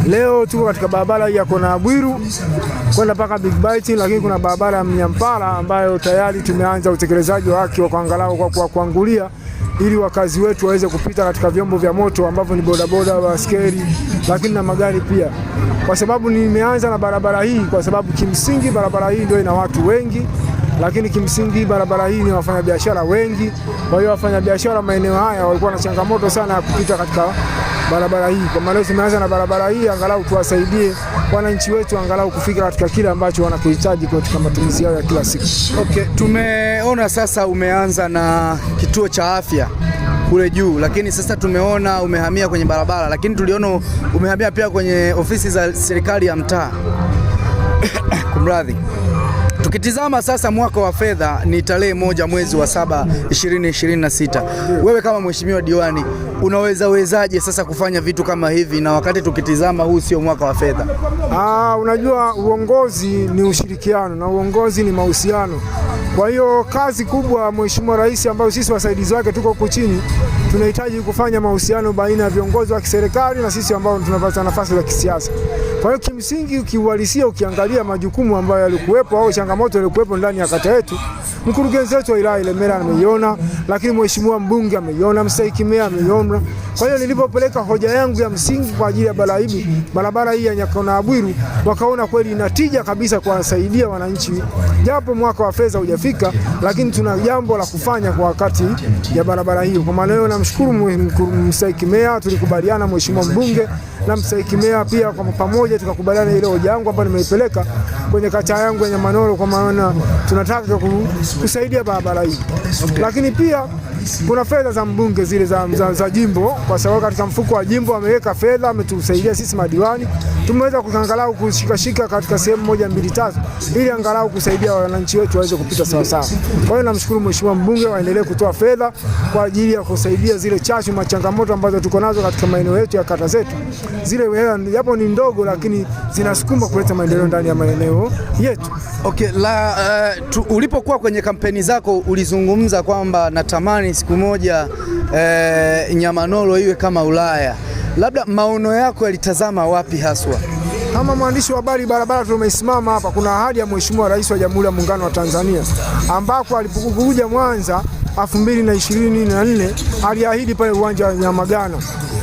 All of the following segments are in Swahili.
Leo tuko katika barabara ya Kona Bwiru kwenda mpaka Big Bite, lakini kuna barabara ya Mnyampala ambayo tayari tumeanza utekelezaji wake wa kuangalau kwa kuangulia ili wakazi wetu waweze kupita katika vyombo vya moto ambavyo ni bodaboda, baskeli, lakini na magari pia. Kwa sababu nimeanza na barabara hii kwa sababu kimsingi barabara hii ndio ina watu wengi, lakini kimsingi barabara hii ni wafanyabiashara wengi. Kwa hiyo wafanyabiashara maeneo haya walikuwa na changamoto sana ya kupita katika barabara hii. Kwa maana tumeanza na barabara hii angalau tuwasaidie wananchi wetu angalau kufika katika kile ambacho wanakihitaji katika matumizi yao ya kila siku. Okay, tumeona sasa umeanza na kituo cha afya kule juu, lakini sasa tumeona umehamia kwenye barabara, lakini tuliona umehamia pia kwenye ofisi za serikali ya mtaa. Kumradhi. Tukitizama sasa mwaka wa fedha ni tarehe 1 mwezi wa 7 2026. Wewe kama mheshimiwa diwani unawezaje sasa kufanya vitu kama hivi na wakati tukitizama huu sio mwaka wa fedha? Unajua uongozi ni ushirikiano na uongozi ni mahusiano. Kwa hiyo kazi kubwa Mheshimiwa Rais ambayo sisi wasaidizi wake tuko huko chini tunahitaji kufanya mahusiano baina ya viongozi wa kiserikali na sisi ambao tunapata nafasi za kisiasa. Kwa hiyo kimsingi ukiuhalisia ukiangalia majukumu ambayo yalikuwepo au changamoto yalikuwepo ndani ya kata yetu, mkurugenzi wetu wa wilaya Ilemela ameiona, lakini mheshimiwa mbunge ameiona, mstahiki meya ameiona. Kwa hiyo nilipopeleka hoja yangu ya msingi kwa ajili ya barabara hii ya Kona Bwiru, wakaona kweli inatija kabisa kuwasaidia wananchi. Japo mwaka wa fedha hujafika, lakini tuna jambo la kufanya kwa wakati ya barabara hiyo. Kwa maana hiyo namshukuru mstahiki meya, tulikubaliana mheshimiwa mbunge na mstahiki meya pia kwa pamoja tukakubaliana ile hoja yangu ambayo nimeipeleka kwenye kata yangu ya Nyamanoro, kwa maana tunataka kusaidia barabara hii. Lakini pia kuna fedha za mbunge zile za jimbo, kwa sababu katika mfuko wa jimbo ameweka fedha, ametusaidia sisi madiwani, tumeweza kuangalau kushikashika katika sehemu 1, 2, 3 ili angalau kusaidia wananchi wetu waweze kupita sawa sawa. Kwa hiyo namshukuru mheshimiwa mbunge, waendelee kutoa fedha kwa ajili ya kusaidia zile chachu na changamoto ambazo tuko nazo katika maeneo yetu ya kata zetu. Zile hela japo ni ndogo, lakini zinasukuma kuleta maendeleo ndani ya maeneo yetu. Okay, ulipokuwa kwenye kampeni zako ulizungumza kwamba natamani siku moja Nyamanoro iwe kama Ulaya. Labda maono yako yalitazama wapi haswa? Kama mwandishi wa habari, barabara tumesimama hapa, kuna ahadi ya Mheshimiwa Rais wa Jamhuri ya Muungano wa Tanzania ambako alipokuja Mwanza 2024 aliahidi pale uwanja wa Nyamagana.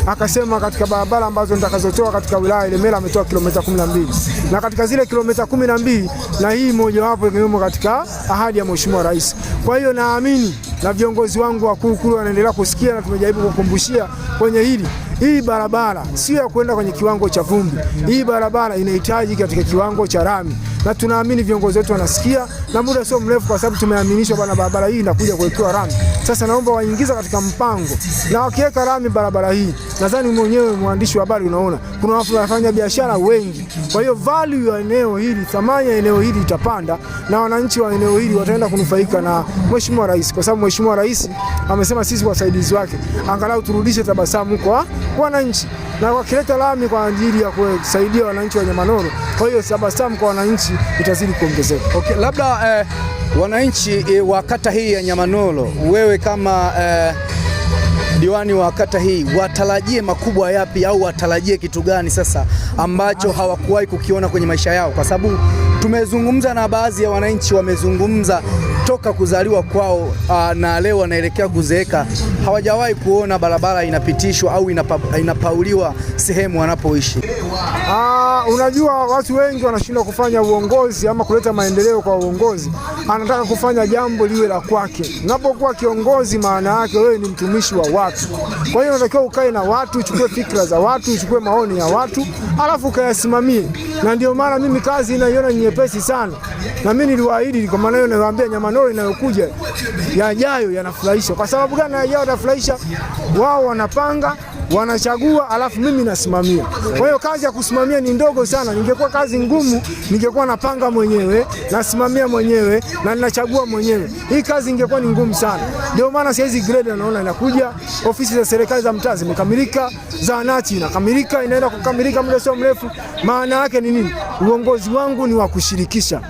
Akasema katika barabara ambazo nitakazotoa katika wilaya Ilemela ametoa kilomita 12. Na katika zile kilomita 12 na hii moja wapo ikiwemo katika ahadi ya Mheshimiwa Rais. Kwa hiyo naamini na viongozi wangu wakuu kule wanaendelea kusikia na tumejaribu kukumbushia kwenye hili. Hii barabara sio ya kwenda kwenye kiwango cha vumbi. Hii barabara inahitaji katika kiwango cha rami. Na tunaamini viongozi wetu wanasikia na muda sio mrefu, kwa sababu tumeaminishwa bwana barabara hii inakuja kuwekewa rami. Sasa naomba waingiza katika mpango na wakiweka rami barabara hii, nadhani mwenyewe mwandishi wa habari unaona kuna wafanya biashara wengi. Kwa hiyo value ya eneo hili, thamani ya eneo hili itapanda na wananchi wa eneo hili wataenda kunufaika na Mheshimiwa Rais, kwa sababu Mheshimiwa Rais amesema sisi wasaidizi wake angalau turudishe tabasamu kwa wananchi, na wakileta lami kwa ajili ya kusaidia wananchi wa Nyamanoro, kwa hiyo tabasamu kwa wananchi itazidi kuongezeka. Okay, labda wananchi wa kata hii ya Nyamanoro, wewe kama diwani wa kata hii, watarajie makubwa yapi au watarajie kitu gani sasa ambacho hawakuwahi kukiona kwenye maisha yao? Kwa sababu tumezungumza na baadhi ya wananchi wamezungumza toka kuzaliwa kwao na leo wanaelekea kuzeeka, hawajawahi kuona barabara inapitishwa au inapauliwa sehemu wanapoishi. Unajua watu wengi wanashindwa kufanya uongozi ama kuleta maendeleo kwa uongozi. Anataka kufanya jambo liwe la kwake. Unapokuwa kiongozi, maana yake wewe ni mtumishi wa watu. Kwa hiyo unatakiwa ukae na watu, uchukue fikra za watu, uchukue maoni ya watu, alafu ukayasimamie. Na ndio maana mimi kazi inaiona nyepesi sana. Na mimi niliwaahidi, kwa maana hiyo nawaambia Nyamanoro inayokuja yajayo yanafurahisha. Kwa sababu gani yajayo yanafurahisha? Wao wanapanga, wanachagua, alafu mimi nasimamia. Kwa hiyo kazi ya kusimamia ni ndogo sana. Ningekuwa kazi ngumu, ningekuwa napanga mwenyewe, nasimamia mwenyewe na ninachagua mwenyewe. Hii kazi ingekuwa ni ngumu sana. Ndio maana hizi grade naona inakuja, ofisi za serikali za mtaa zimekamilika, zahanati inakamilika, inaenda kukamilika muda sio mrefu. Maana yake ni nini? Uongozi wangu ni wa kushirikisha.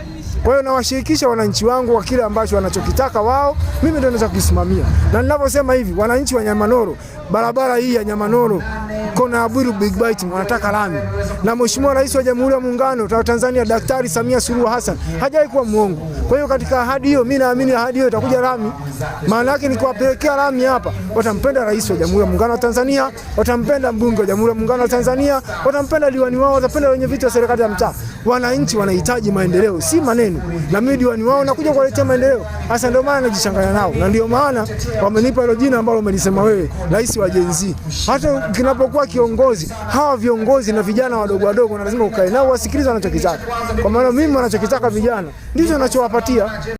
Kwa hiyo nawashirikisha wananchi wangu kwa kile ambacho wanachokitaka wao, mimi ndio naweza kusimamia. Na ninaposema hivi, wananchi wa Nyamanoro, barabara hii ya Nyamanoro kona Aburu Big Bite wanataka lami. Na Mheshimiwa Rais wa Jamhuri ya Muungano wa Tanzania Daktari Samia Suluhu Hassan hajawahi kuwa muongo. Kwa hiyo katika ahadi hiyo, mimi naamini ahadi hiyo itakuja lami. Maana yake ni kuwapelekea lami hapa. Watampenda Rais wa Jamhuri ya Muungano wa Tanzania, watampenda mbunge wa Jamhuri ya Muungano wa Tanzania, watampenda diwani wao, watapenda wenye viti wa serikali ya mtaa. Wananchi wanahitaji maendeleo, si maneno. Na mimi diwani wao nakuja kuwaletea maendeleo. Sasa ndio maana najichanganya nao. Na ndio maana wamenipa hilo jina ambalo umelisema wewe, Rais wa Gen Z. Hata kinapokuwa kiongozi, hawa viongozi na vijana wadogo wadogo na lazima ukae nao wasikilize wanachokitaka. Kwa maana mimi wanachokitaka vijana ndicho ninachowapatia.